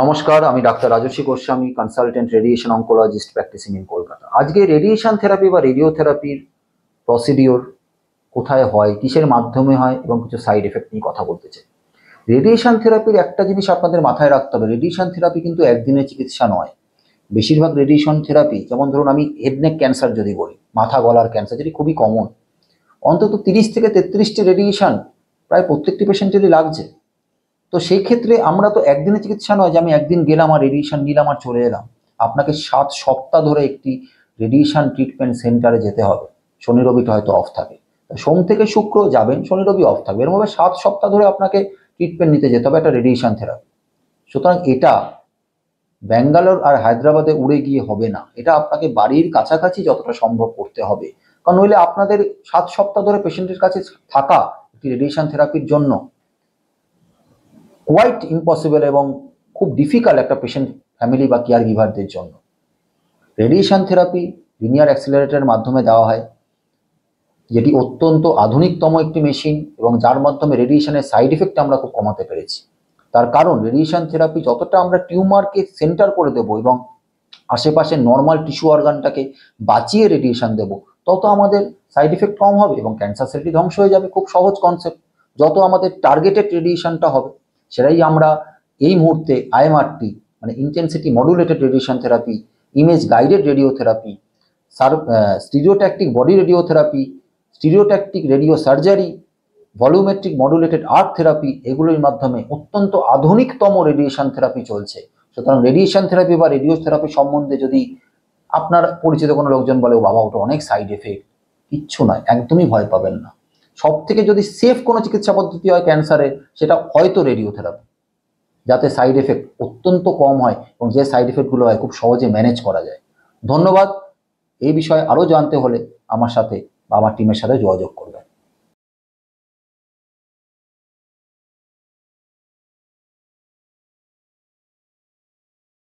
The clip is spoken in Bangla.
নমস্কার, আমি doctor Rajaswi Goswami, consultant radiation oncologist practising in Kolkata. আজকে রেডিয়েশন থেরাপি বা রেডিওথেরাপির প্রসিডিওর কোথায় হয়, কিসের মাধ্যমে হয় এবং কিছু সাইড এফেক্ট নিয়ে কথা বলতে চাই। রেডিয়েশন থেরাপির একটা জিনিস আপনাদের মাথায় রাখতে হবে, রেডিয়েশন থেরাপি কিন্তু একদিনের চিকিৎসা নয়। বেশিরভাগ রেডিয়েশন থেরাপি, যেমন ধরুন আমি হেড নেক ক্যান্সার যদি বলি, মাথা গলার ক্যান্সার যেটি খুবই কমন, অন্তত 30 থেকে 33টি রেডিয়েশন প্রায় প্রত্যেকটি পেশেন্টেরই লাগছে। তো সেই ক্ষেত্রে আমরা তো একদিনের চিকিৎসা নয় যে আমি একদিন গেলাম আর রেডিয়েশন নিলাম আর চলে এলাম। আপনাকে 7 সপ্তাহ ধরে একটি রেডিয়েশন ট্রিটমেন্ট সেন্টারে যেতে হবে। শনি রবিটা হয়তো অফ থাকে, সোম থেকে শুক্র যাবেন, শনি রবি অফ থাকবে, এরকমভাবে 7 সপ্তাহ ধরে আপনাকে ট্রিটমেন্ট নিতে যেতে হবে একটা রেডিয়েশন থেরাপি। সুতরাং এটা ব্যাঙ্গালোর আর হায়দ্রাবাদে উড়ে গিয়ে হবে না, এটা আপনাকে বাড়ির কাছাকাছি যতটা সম্ভব করতে হবে। কারণ নইলে আপনাদের 7 সপ্তাহ ধরে পেশেন্টের কাছে থাকা একটি রেডিয়েশন থেরাপির জন্য কোয়াইট ইম্পসিবল এবং খুব ডিফিকাল্ট একটা পেশেন্ট ফ্যামিলি বা কেয়ার গিভারদের জন্য। রেডিয়েশন থেরাপি লিনিয়ার অ্যাক্সিলারেটরের মাধ্যমে দেওয়া হয়, যেটি অত্যন্ত আধুনিকতম একটি মেশিন এবং যার মাধ্যমে রেডিয়েশনের সাইড এফেক্ট আমরা খুব কমাতে পেরেছি। তার কারণ রেডিয়েশন থেরাপি যতটা আমরা টিউমারকে সেন্টার করে দেব এবং আশেপাশে নর্মাল টিস্যু অর্গানটাকে বাঁচিয়ে রেডিয়েশন দেব, তত আমাদের সাইড এফেক্ট কম হবে এবং ক্যান্সার সেলটি ধ্বংস হয়ে যাবে। খুব সহজ কনসেপ্ট। যত আমাদের টার্গেটেড রেডিয়েশনটা হবে, সেটাই আমরা এই মুহূর্তে আইএমআরটি মানে intensity modulated radiation therapy, image guided radiotherapy, stereotactic body radiotherapy, stereotactic radio surgery, volumetric modulated arc therapy, এগুলোর মাধ্যমে অত্যন্ত আধুনিকতম রেডিয়েশন থেরাপি চলছে। সুতরাং রেডিয়েশন থেরাপি বা রেডিওথেরাপি সম্বন্ধে যদি আপনার পরিচিত কোনো লোকজন বলে, বাবা ওটা অনেক সাইড এফেক্ট, কিচ্ছু নয়, একদমই ভয় পাবেন না। সব থেকে যদি সেফ কোনো চিকিৎসা পদ্ধতি হয় ক্যান্সারে, সেটা হয়তো রেডিওথেরাপি, যাতে সাইড এফেক্ট অত্যন্ত কম হয় এবং যে সাইড এফেক্টগুলো হয় খুব সহজে ম্যানেজ করা যায়। ধন্যবাদ। এই বিষয়ে আরও জানতে হলে আমার সাথে বা আমার টিমের সাথে যোগাযোগ করুন।